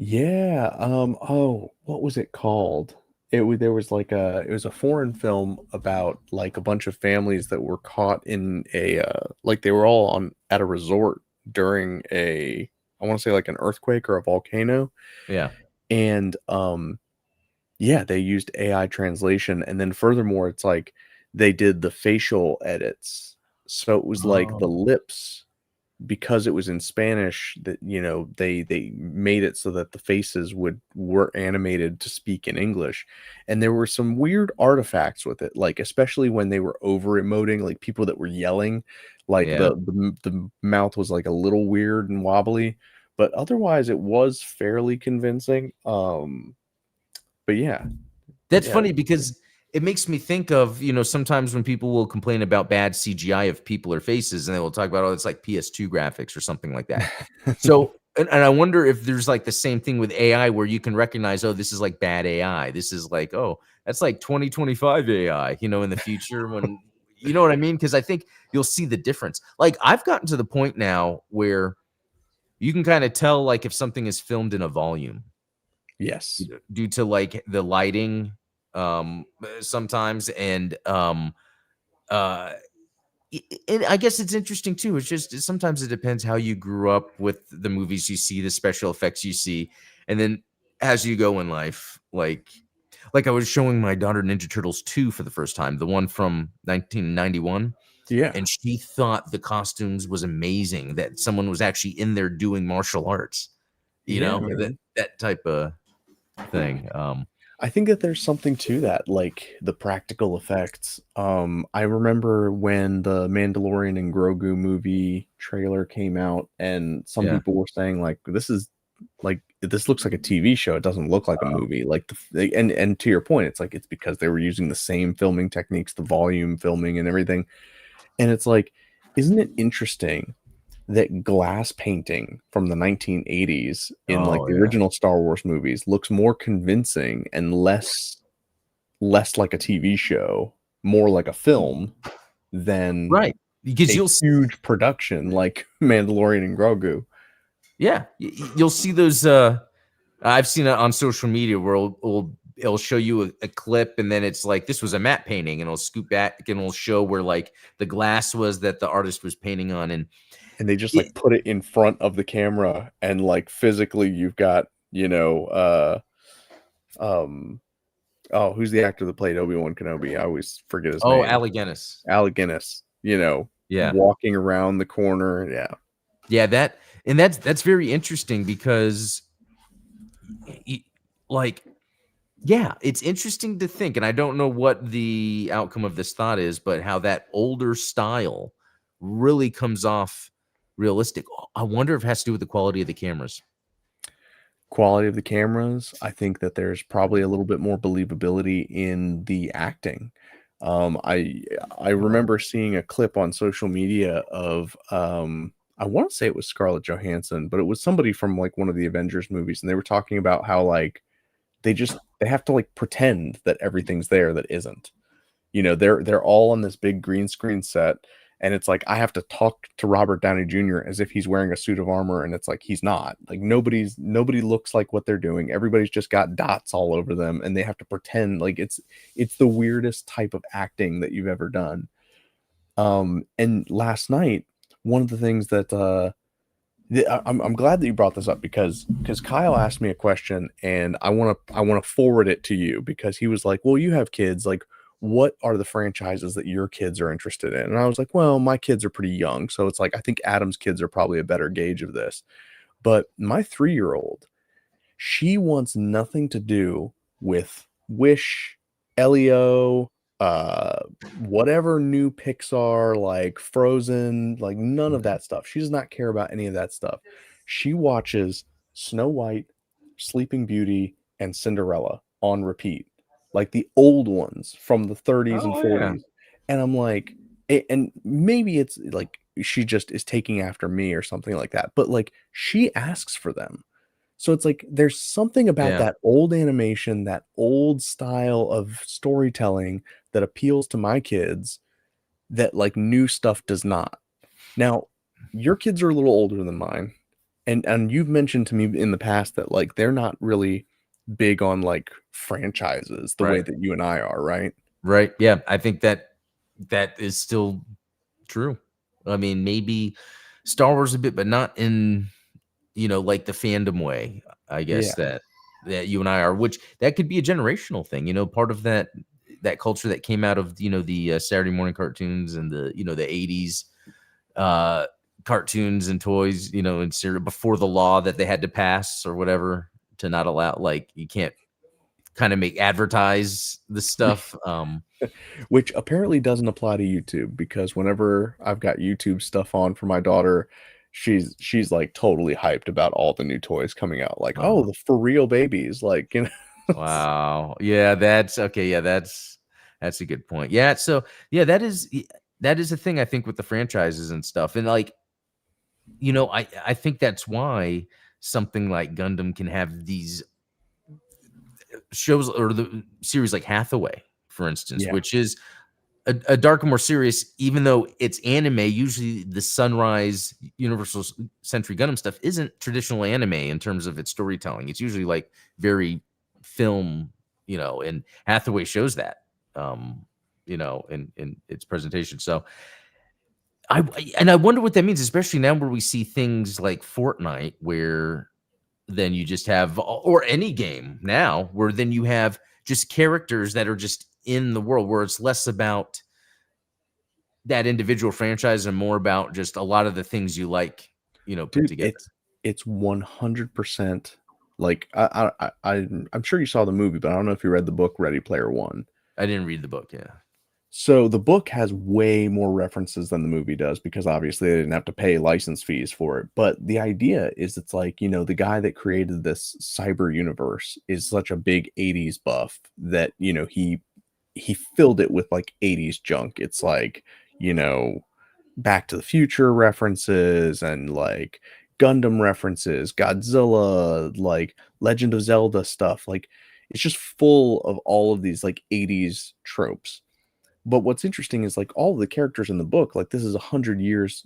Yeah, oh, what was it called? There was like it was a foreign film about like a bunch of families that were caught in a like they were all on at a resort during a I want to say like an earthquake or a volcano Yeah. and yeah, they used AI translation and then furthermore it's like they did the facial edits. So it was like the Oh, lips because it was in Spanish that, they made it so that the faces were animated to speak in English, and there were some weird artifacts with it, like, especially when they were over emoting, like, people that were yelling, like, yeah. the mouth was, like, a little weird and wobbly, but otherwise, it was fairly convincing, but That's yeah, funny because it makes me think of, sometimes when people will complain about bad CGI of people or faces, and they will talk about, oh, it's like PS2 graphics or something like that. So, and I wonder if there's like the same thing with AI where you can recognize, oh, this is like bad AI. This is like, oh, that's like 2025 AI, in the future when, you know what I mean? Because I think you'll see the difference. Like, I've gotten to the point now where you can kind of tell, like, if something is filmed in a volume Yes. due to like the lighting, sometimes, and uh and I guess it's interesting too. It's just sometimes it depends how you grew up with the movies you see, the special effects you see, and then as you go in life, like I was showing my daughter Ninja Turtles 2 for the first time, the one from 1991, Yeah. and she thought the costumes was amazing, that someone was actually in there doing martial arts, Yeah, that man. type of thing. I think that there's something to that, like the practical effects. I remember when the Mandalorian and Grogu movie trailer came out, and some Yeah. people were saying like, this looks like a TV show. It doesn't look like a movie." Like and to your point, it's like it's because they were using the same filming techniques, the volume filming and everything. And it's like, isn't it interesting that glass painting from the 1980s in, like, Oh, the yeah. original Star Wars movies looks more convincing and less like a TV show, more like a film than Right. because a huge production like Mandalorian and Grogu. Yeah, you'll see those. I've seen it on social media where it'll show you a clip, and then it's like this was a matte painting, and it'll scoop back and it'll show where like the glass was that the artist was painting on, and they just like put it in front of the camera, and like physically you've got, you know, oh, who's the actor that played Obi-Wan Kenobi? I always forget his name. Alec Guinness. Alec Guinness, you know, walking around the corner. Yeah, that's very interesting because like, yeah, it's interesting to think, and I don't know what the outcome of this thought is, but how that older style really comes off realistic. I wonder if it has to do with the quality of the cameras. Quality of the cameras. I think that there's probably a little bit more believability in the acting. I remember seeing a clip on social media of I want to say it was Scarlett Johansson, but it was somebody from like one of the Avengers movies, and they were talking about how like they have to like pretend that everything's there that isn't. You know, they're all on this big green screen set, and it's like I have to talk to Robert Downey Jr. as if he's wearing a suit of armor, and it's like he's not. Like nobody looks like what they're doing. Everybody's just got dots all over them, and they have to pretend like it's the weirdest type of acting that you've ever done. And last night, one of the things that I'm glad that you brought this up because Kyle asked me a question, and I want to forward it to you because he was like, "Well, you have kids, like what are the franchises that your kids are interested in?" And I was like, "Well, my kids are pretty young, so it's like I think Adam's kids are probably a better gauge of this." But my 3-year-old, she wants nothing to do with Wish, Elio, whatever new Pixar, like Frozen, like none of that stuff. She does not care about any of that stuff. She watches Snow White, Sleeping Beauty, and Cinderella on repeat, like the old ones from the 30s and 40s. And I'm like, and maybe it's like she just is taking after me or something like that, but like she asks for them. So it's like there's something about that old animation, that old style of storytelling that appeals to my kids that like new stuff does not. Now, your kids are a little older than mine, and you've mentioned to me in the past that like they're not really big on like franchises the way that you and I are, right? Right. Yeah, I think that is still true. I mean, maybe Star Wars a bit, but not in, like the fandom way, I guess that you and I are, which that could be a generational thing, part of that culture that came out of, the Saturday morning cartoons and the 80s cartoons and toys, and before the law that they had to pass or whatever to not allow, like, you can't kind of advertise the stuff. Which apparently doesn't apply to YouTube, because whenever I've got YouTube stuff on for my daughter, she's like totally hyped about all the new toys coming out. Like, oh, the for real babies, like, you know. Wow. Yeah, that's okay. Yeah, that's a good point. Yeah. So yeah, that is a thing I think with the franchises and stuff. And like, I think that's why something like Gundam can have these shows or the series like Hathaway, for instance, which is a darker, more serious, even though it's anime. Usually the Sunrise Universal Century Gundam stuff isn't traditional anime in terms of its storytelling. It's usually like very film, and Hathaway shows that, in its presentation. So I wonder what that means, especially now where we see things like Fortnite, where then you just have, or any game now, where then you have just characters that are just in the world, where it's less about that individual franchise and more about just a lot of the things you like, put together. It's 100% like I'm sure you saw the movie, but I don't know if you read the book Ready Player One. I didn't read the book. Yeah. So the book has way more references than the movie does, because obviously they didn't have to pay license fees for it. But the idea is it's like, the guy that created this cyber universe is such a big 80s buff that, he filled it with like 80s junk. It's like, Back to the Future references and like Gundam references, Godzilla, like Legend of Zelda stuff. Like it's just full of all of these like 80s tropes. but what's interesting is like all the characters in the book, like this is 100 years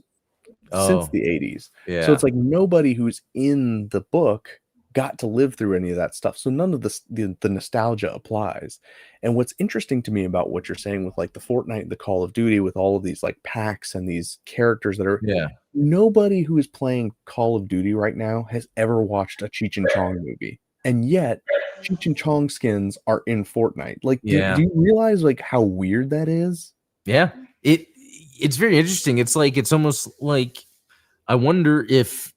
since Oh, the 80s. So yeah. it's like nobody who's in the book got to live through any of that stuff. So none of the nostalgia applies. And what's interesting to me about what you're saying with like the Fortnite, the Call of Duty, with all of these like packs and these characters that are Yeah. nobody who is playing Call of Duty right now has ever watched a Cheech and Chong movie. And yet Cheech and Chong skins are in Fortnite. Like, do Yeah. you realize like how weird that is? Yeah. It's very interesting. It's like it's almost like I wonder if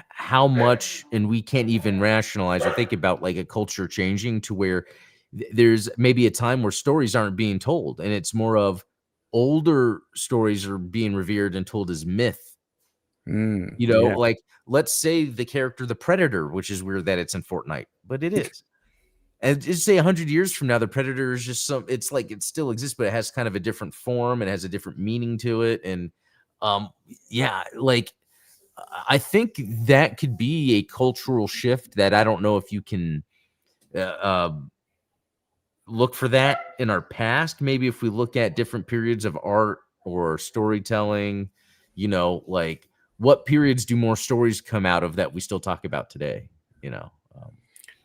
how much, and we can't even rationalize or think about like a culture changing to where there's maybe a time where stories aren't being told, and it's more of older stories are being revered and told as myth. Yeah. Like let's say the character the Predator, which is weird that it's in Fortnite, but it is. And just say 100 years from now, the Predator is just it's like it still exists, but it has kind of a different form and has a different meaning to it. And um, yeah, like I think that could be a cultural shift that I don't know if you can uh, uh, look for that in our past. Maybe if we look at different periods of art or storytelling, like what periods do more stories come out of that we still talk about today? You know, um,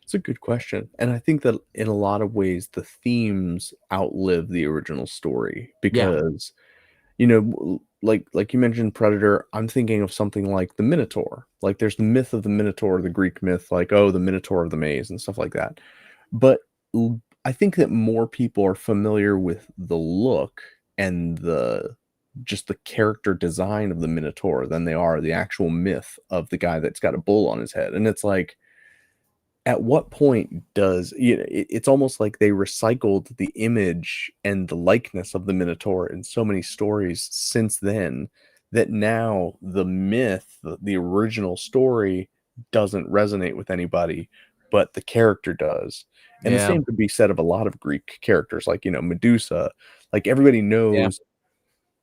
It's a good question. And I think that in a lot of ways, the themes outlive the original story yeah, because, like you mentioned Predator, I'm thinking of something like the Minotaur. Like there's the myth of the Minotaur, the Greek myth, like, oh, the Minotaur of the maze and stuff like that. But I think that more people are familiar with the look and just the character design of the Minotaur than they are the actual myth of the guy that's got a bull on his head. And it's like, at what point does it's almost like they recycled the image and the likeness of the Minotaur in so many stories since then that now the myth, the original story doesn't resonate with anybody, but the character does. And the yeah, same could be said of a lot of Greek characters, like, Medusa. Like everybody yeah. knows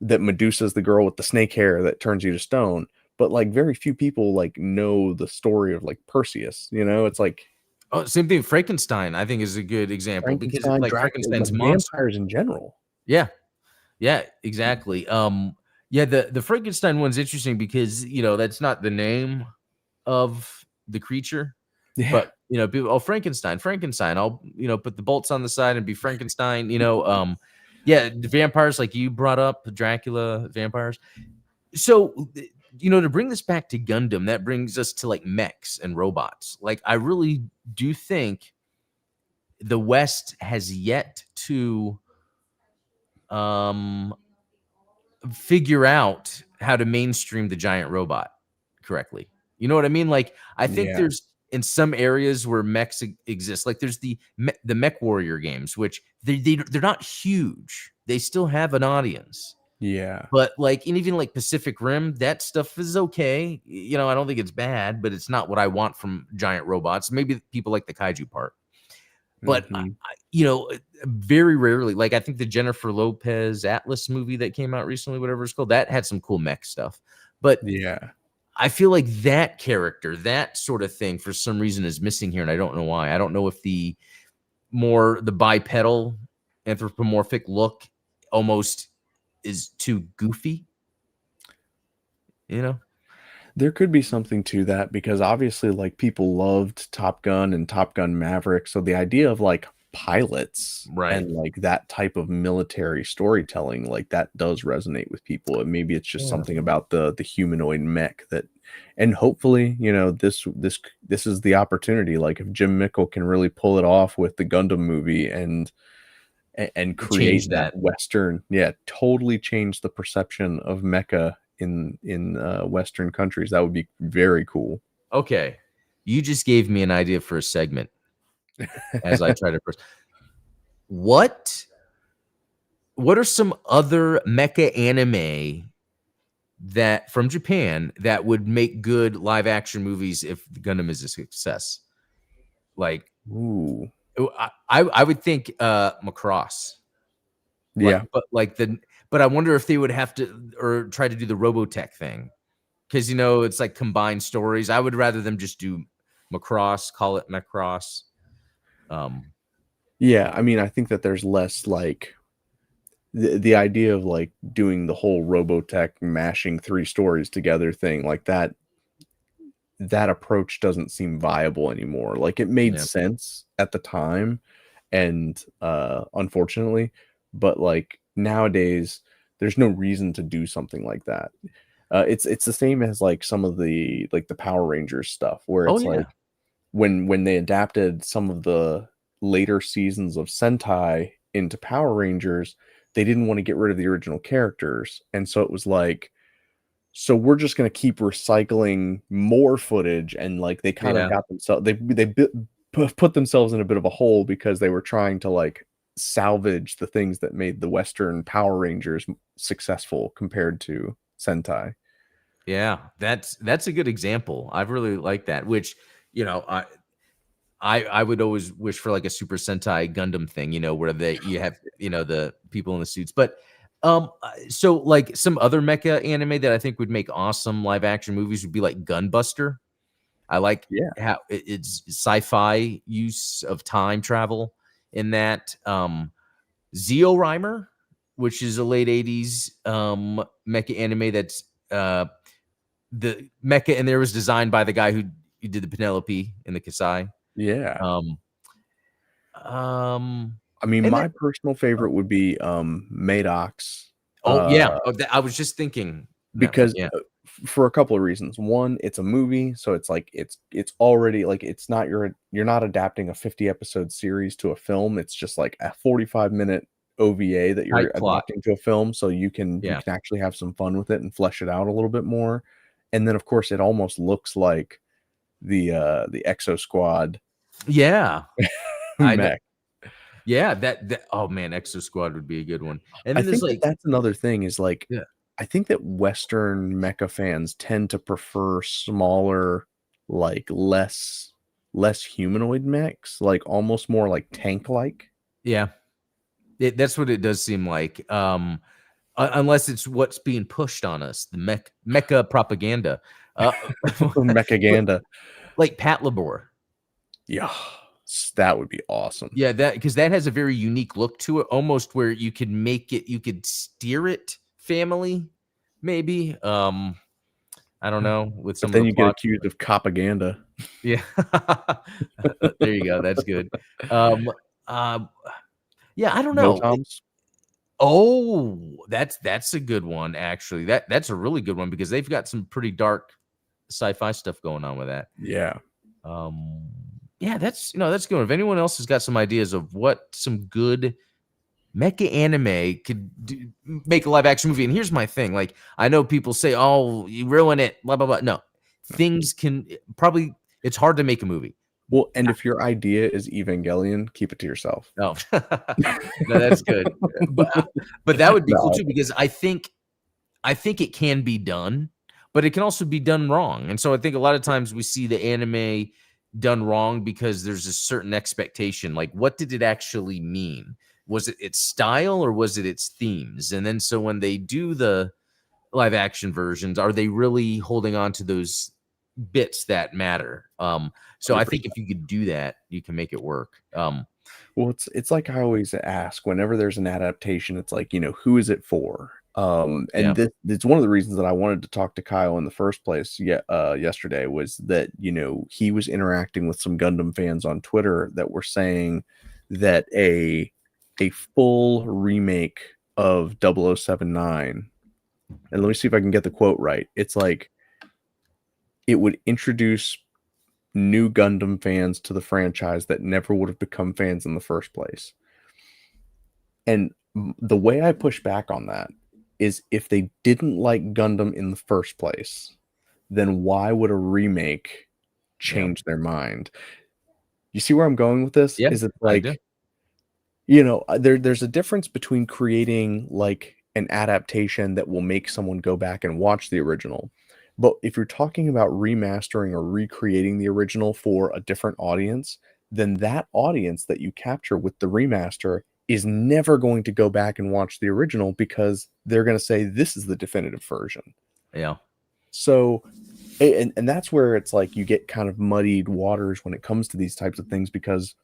that Medusa's the girl with the snake hair that turns you to stone, but like very few people like know the story of like Perseus. It's like Oh, same thing. Frankenstein, I think, is a good example because it's Frankenstein, like Dracula, like Frankenstein's monster. vampires in general. Yeah, yeah, exactly. Yeah, the Frankenstein one's interesting because that's not the name of the creature, Yeah. but people, oh, Frankenstein, Frankenstein. I'll put the bolts on the side and be Frankenstein. Yeah, the vampires like you brought up, Dracula, vampires. So to bring this back to Gundam, that brings us to like mechs and robots. Like I really do think the West has yet to um, figure out how to mainstream the giant robot correctly. You know what I mean? Like, I think Yeah. there's in some areas where mechs exist. Like, there's the Mech Warrior games, which they're not huge. They still have an audience. Yeah. But like, and even like Pacific Rim, that stuff is okay. I don't think it's bad, but it's not what I want from giant robots. Maybe people like the kaiju part. But Mhm. very rarely, like I think the Jennifer Lopez Atlas movie that came out recently, whatever it's called, that had some cool mech stuff. But Yeah. I feel like that character, that sort of thing, for some reason is missing here, and I don't know why. I don't know if the bipedal anthropomorphic look almost is too goofy, you know? There could be something to that because obviously, like, people loved Top Gun and Top Gun Maverick, so the idea of, like, pilots Right. and, like, that type of military storytelling, like, that does resonate with people, and maybe it's just Yeah. something about the humanoid mech that and hopefully, this is the opportunity, like, if Jim Mickle can really pull it off with the Gundam movie and Change create that that. Western, yeah, totally change the perception of mecha in Western countries. That would be very cool. Okay. You just gave me an idea for a segment as I try to what what are some other mecha anime that from Japan that would make good live action movies if Gundam is a success? Like, Ooh, I would think Macross. Like, yeah, but I wonder if they would have to or try to do the Robotech thing because it's like combined stories. I would rather them just do Macross, call it Macross. Um, yeah. I mean, I think that there's less like the idea of like doing the whole Robotech mashing 3 stories together thing like that approach doesn't seem viable anymore. Like it made Yeah. sense at the time and unfortunately, but like nowadays there's no reason to do something like that. It's the same as like some of the like the Power Rangers stuff where Oh it's yeah. like when they adapted some of the later seasons of Sentai into Power Rangers, they didn't want to get rid of the original characters. And so it was like, so we're just going to keep recycling more footage. And like they kind of Yeah. got themselves, put themselves in a bit of a hole because they were trying to like salvage the things that made the Western Power Rangers successful compared to Sentai. Yeah, that's a good example. I've really liked that. Which, you know, I would always wish for like a Super Sentai Gundam thing, you know, where you have, you know, the people in the suits. But so like some other mecha anime that I think would make awesome live action movies would be like Gunbuster. I like Yeah. how it's sci-fi use of time travel in that. Zeo Rhymer, which is a late 80s mecha anime that's the mecha and there was designed by the guy who did the Penelope in the Kasai. Yeah. Um, um, I mean, and then my personal favorite would be Maddox. oh yeah, oh, I was just thinking that one. Because Yeah, for a couple of reasons. One, it's a movie, so it's like it's already like it's not you're not adapting a 50 episode series to a film. It's just like a 45-minute OVA that you're tight plot. adapting to a film, so you Yeah, can actually have some fun with it and flesh it out a little bit more. And then of course it almost looks like the Exo Squad yeah. I know. mech. Yeah, that. Oh man, Exo Squad would be a good one. And I then there's think that like that's another thing is like yeah, I think that Western mecha fans tend to prefer smaller, like less humanoid mechs, like almost more like tank-like. yeah. That's what it does seem like. Unless it's what's being pushed on us, the mecha propaganda. Uh, but Mechaganda. like Pat Labor. Yeah, that would be awesome. Yeah, that because that has a very unique look to it, almost where you could make it, you could steer it family, maybe. I don't know with But some of then the you get plots. accused of propaganda. Yeah, there you go. That's good. Um, um, yeah, I don't know. Votoms? Oh, that's a good one actually. That's a really good one because they've got some pretty dark sci-fi stuff going on with that. Yeah. Um, yeah, that's good. If anyone else has got some ideas of what some good mecha anime could make a live action movie. And here's my thing: like, I know people say, "Oh, you ruin it," blah blah blah. No, things can probably. It's hard to make a movie. Well, and if your idea is Evangelion, keep it to yourself. Oh, no, that's good. But that would be cool No. too because I think it can be done, but it can also be done wrong. And so I think a lot of times we see the anime done wrong because there's a certain expectation. Like, what did it actually mean? Was it its style or was it its themes? And then so when they do the live action versions, are they really holding on to those bits that matter? So I think 100%. if you could do that, you can make it work. Well, it's like I always ask whenever there's an adaptation, it's like, who is it for? And Yeah. this it's one of the reasons that I wanted to talk to Kyle in the first place yesterday was that, he was interacting with some Gundam fans on Twitter that were saying that a full remake of 0079, and let me see if I can get the quote right. It's like it would introduce new Gundam fans to the franchise that never would have become fans in the first place. And the way I push back on that is if they didn't like Gundam in the first place, then why would a remake Yeah. change their mind? You see where I'm going with this? Yeah. Is it I do. like, there's a difference between creating like an adaptation that will make someone go back and watch the original. But if you're talking about remastering or recreating the original for a different audience, then that audience that you capture with the remaster is never going to go back and watch the original because they're going to say this is the definitive version. Yeah. So and that's where it's like you get kind of muddied waters when it comes to these types of things because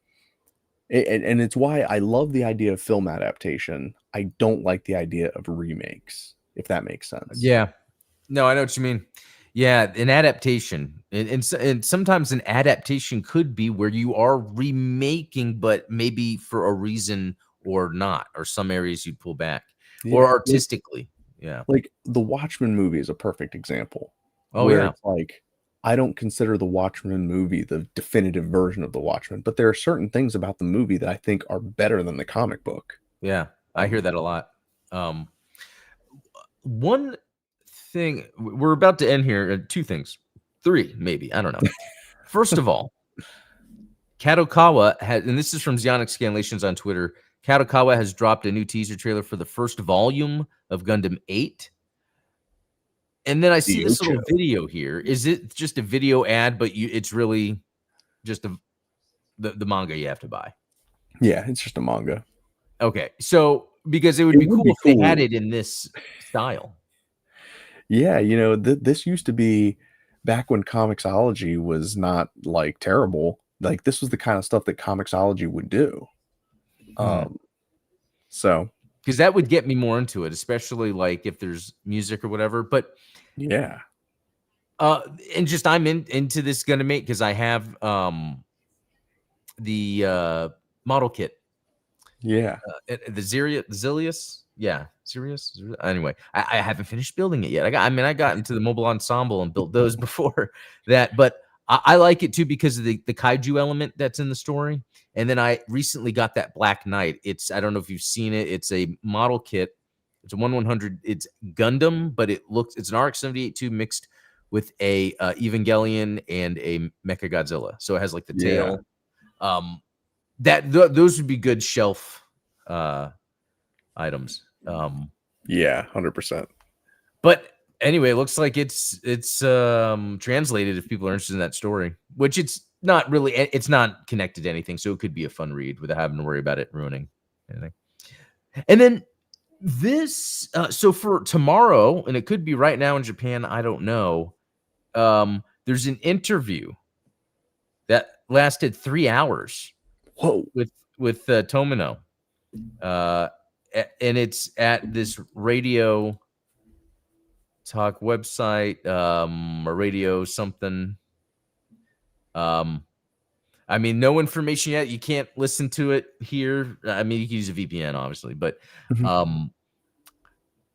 And it's why I love the idea of film adaptation. I don't like the idea of remakes, if that makes sense. Yeah. No, I know what you mean. Yeah, an adaptation, and sometimes an adaptation could be where you are remaking, but maybe for a reason or not, or some areas you'd pull back, or Yeah. artistically. Yeah. Like the Watchmen movie is a perfect example Oh where yeah. it's like I don't consider the Watchmen movie the definitive version of the Watchmen, but there are certain things about the movie that I think are better than the comic book. Yeah. I hear that a lot. One thing we're about to end here. Two things, three maybe. I don't know. First of all, Kadokawa has, and this is from Zionic Scanlations on Twitter. Kadokawa has dropped a new teaser trailer for the first volume of Gundam 8. And then I see The this little Ocho. video here. Is it just a video ad, but it's really just the manga you have to buy? Yeah, it's just a manga. Okay. So because it would be cool if they had it in this style. Yeah, this used to be back when Comixology was not like terrible. Like this was the kind of stuff that Comixology would do. So because that would get me more into it, especially like if there's music or whatever. But yeah, and just I'm into this Gundam Mate because I have the model kit. yeah, The Zilius, yeah, Sirius. Anyway, I haven't finished building it yet. I got into the mobile ensemble and built those before that, but I like it too because of the kaiju element that's in the story. And then I recently got that Black Knight. I don't know if you've seen it. It's a model kit. It's a 1/100. It's Gundam, but it's an RX-78-2 mixed with a Evangelion and a Mechagodzilla. So it has like the tail. Those would be good shelf items. yeah, 100%. But anyway, it looks like it's translated if people are interested in that story, which it's not really. It's not connected to anything, so it could be a fun read without having to worry about it ruining anything. And then this, so for tomorrow, and it could be right now in Japan, I don't know. There's an interview that lasted 3 hours. Whoa. With Tomino. And it's at this radio talk website, or radio something. I mean, no information yet. You can't listen to it here. I mean, you can use a VPN, obviously, but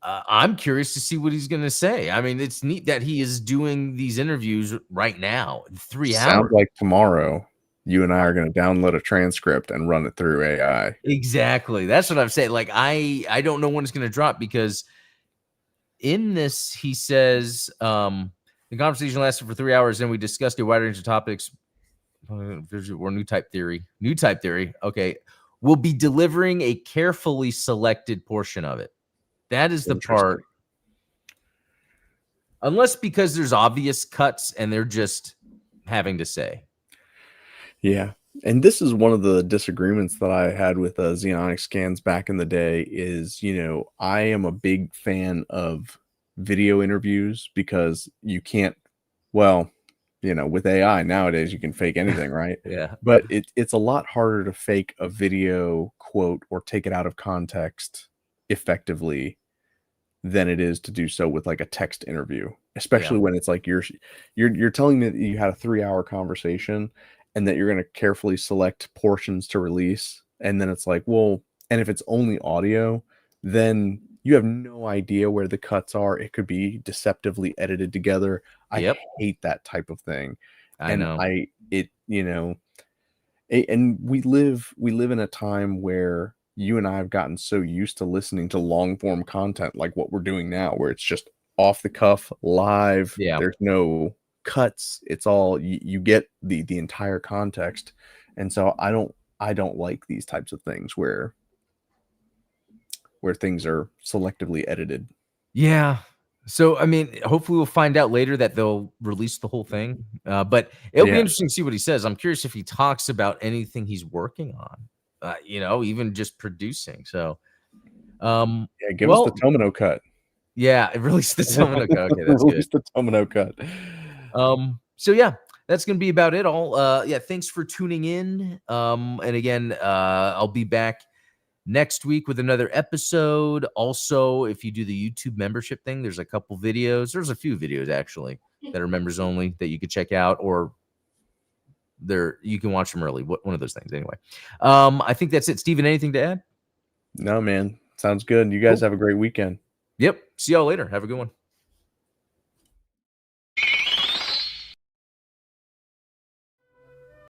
I'm curious to see what he's going to say. I mean, it's neat that he is doing these interviews right now in 3 hours. Sounds like tomorrow you and I are going to download a transcript and run it through AI. Exactly. That's what I'm saying. Like, I don't know when it's going to drop because in this, he says, the conversation lasted for 3 hours and we discussed a wide range of topics. Or new type theory. Okay. We'll be delivering a carefully selected portion of it. That is the part. Unless because there's obvious cuts and they're just having to say. Yeah. And this is one of the disagreements that I had with Xeonic Scans back in the day is, I am a big fan of video interviews because you can't, with AI nowadays, you can fake anything, right? Yeah. But it's a lot harder to fake a video quote or take it out of context effectively than it is to do so with like a text interview, especially when it's like you're telling me that you had a 3-hour conversation and that you're going to carefully select portions to release. And then it's like, well, and if it's only audio, then you have no idea where the cuts are. It could be deceptively edited together. I hate that type of thing. I know. And we live in a time where you and I have gotten so used to listening to long form content like what we're doing now, where it's just off the cuff, live. Yeah. There's no cuts. It's all you get the entire context. And so I don't like these types of things where things are selectively edited. Yeah. So, I mean, hopefully we'll find out later that they'll release the whole thing. But it'll be interesting to see what he says. I'm curious if he talks about anything he's working on, even just producing. So, give us the Tomino cut. Yeah, it released the Tomino cut. Okay, that's good. The Tomino cut. So yeah, that's going to be about it all. Yeah, thanks for tuning in. And again, I'll be back next week with another episode. Also, if you do the YouTube membership thing, there's a couple videos. There's a few videos actually that are members only that you could check out, or you can watch them early. One of those things anyway. I think that's it. Steven, anything to add? No, man. Sounds good. You guys have a great weekend. Yep. See y'all later. Have a good one.